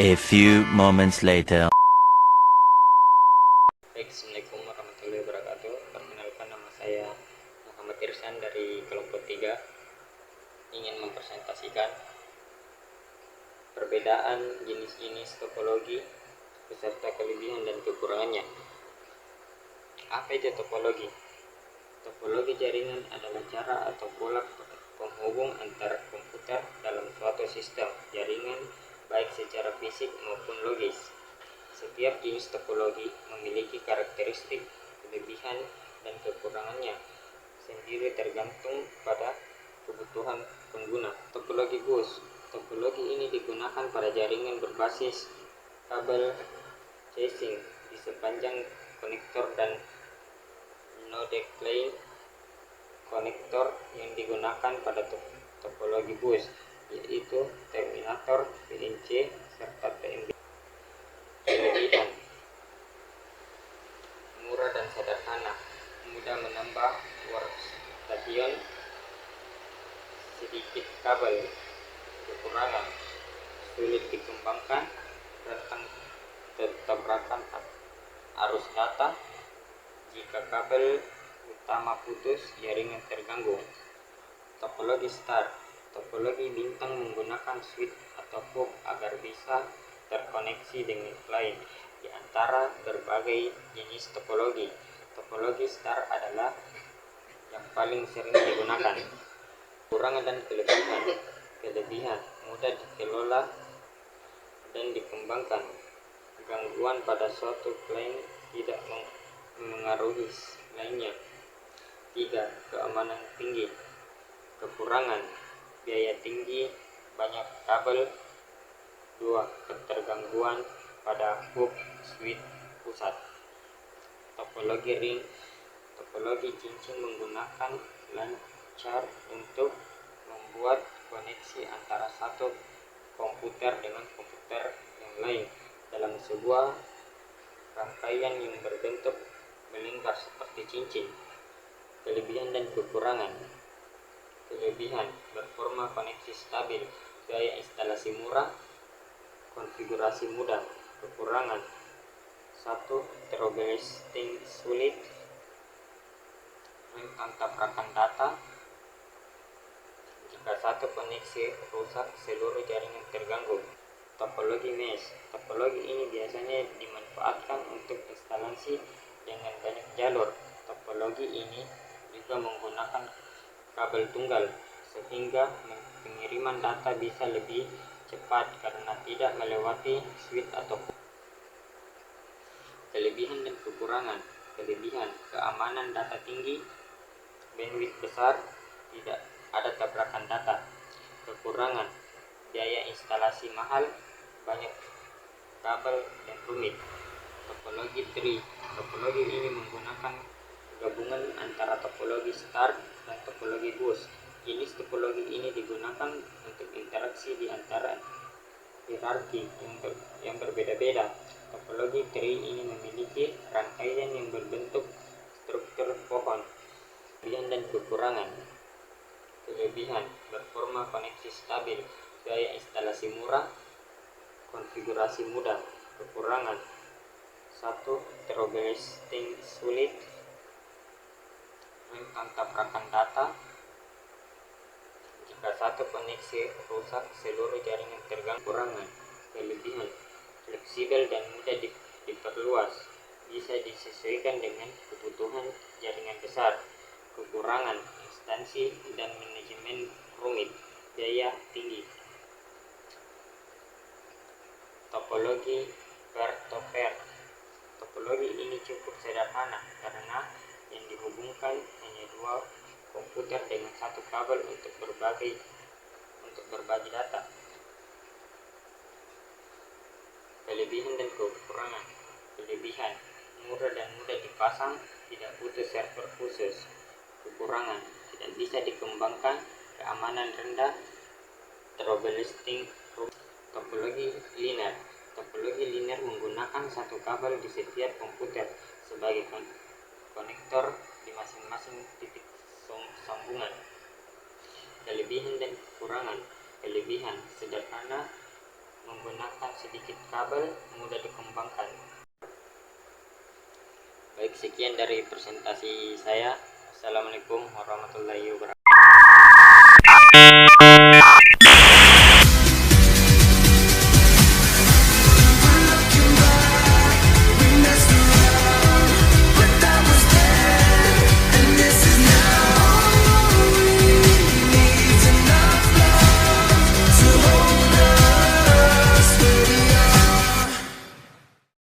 A few moments later. Baik, Assalamualaikum warahmatullahi wabarakatuh. Perkenalkan, nama saya Muhammad Irsan dari kelompok 3. Ingin mempresentasikan perbedaan jenis-jenis topologi beserta kelebihan dan kekurangannya. Apa itu topologi? Topologi jaringan adalah cara atau pola penghubung antara komputer dalam suatu sistem jaringan, baik secara fisik maupun logis. Setiap jenis topologi memiliki karakteristik, kelebihan, dan kekurangannya sendiri tergantung pada kebutuhan pengguna. Topologi bus. Topologi ini digunakan pada jaringan berbasis kabel casing di sepanjang konektor dan node klien konektor yang digunakan pada topologi bus, yaitu terminator, PNC, serta TMB. Kelebihan: murah dan sederhana, mudah menambah workstation, sedikit kabel. Kekurangan: sulit dikembangkan, rentan tabrakan arus data. Jika kabel utama putus, jaringan terganggu. Topologi star. Topologi bintang menggunakan switch atau hub agar bisa terkoneksi dengan klien. Di antara berbagai jenis topologi, topologi star adalah yang paling sering digunakan. Kekurangan dan kelebihan. Kelebihan: mudah dikelola dan dikembangkan. Gangguan pada suatu klien tidak mengaruhi lainnya. 3. Keamanan tinggi. Kekurangan: biaya tinggi, banyak kabel. 2. Ketergangguan pada hub switch pusat. Topologi ring. Topologi cincin menggunakan lancar untuk membuat koneksi antara satu komputer dengan komputer yang lain dalam sebuah rangkaian yang berbentuk melingkar seperti cincin. Kelebihan dan kekurangan. Kelebihan: performa koneksi stabil, gaya instalasi murah, konfigurasi mudah. Kekurangan: 1. Troubleshooting sulit, rentan tabrakan data. Jika satu koneksi rusak, seluruh jaringan terganggu. Topologi mesh. Topologi ini biasanya dimanfaatkan untuk instalasi dengan banyak jalur. Topologi ini juga menggunakan kabel tunggal, sehingga pengiriman data bisa lebih cepat karena tidak melewati switch atau. Kelebihan dan kekurangan. Kelebihan: keamanan data tinggi, bandwidth besar, tidak ada tabrakan data. Kekurangan: biaya instalasi mahal, banyak kabel dan rumit. Topologi tree. Topologi ini menggunakan gabungan antara topologi star dan topologi bus. Jenis topologi ini digunakan untuk interaksi di antara hierarki yang berbeda-beda. Topologi tree ini memiliki rangkaian yang berbentuk struktur pohon. Kelebihan dan kekurangan. Kelebihan: performa koneksi stabil, gaya instalasi murah, konfigurasi mudah. Kekurangan: 1. Troubleshooting sulit, rentan tabrakan data. Jika satu koneksi rusak, seluruh jaringan terganggu. Kekurangan. Kelebihan: fleksibel dan mudah diperluas, bisa disesuaikan dengan kebutuhan jaringan besar. Kekurangan: instansi dan manajemen rumit, biaya tinggi. Topologi peer-to-peer. Topologi ini cukup sederhana karena yang dihubungkan hanya dua komputer dengan satu kabel untuk berbagi data. Kelebihan dan kekurangan. Kelebihan: murah dan mudah dipasang, tidak butuh server khusus. Kekurangan: tidak bisa dikembangkan, keamanan rendah, troubleshooting. Topologi linear. Topologi linear menggunakan satu kabel di setiap komputer sebagai konektor di masing-masing titik sambungan. Kelebihan dan kekurangan. Kelebihan: sederhana, menggunakan sedikit kabel mudah dikembangkan. Baik, sekian dari presentasi saya. Assalamualaikum warahmatullahi wabarakatuh.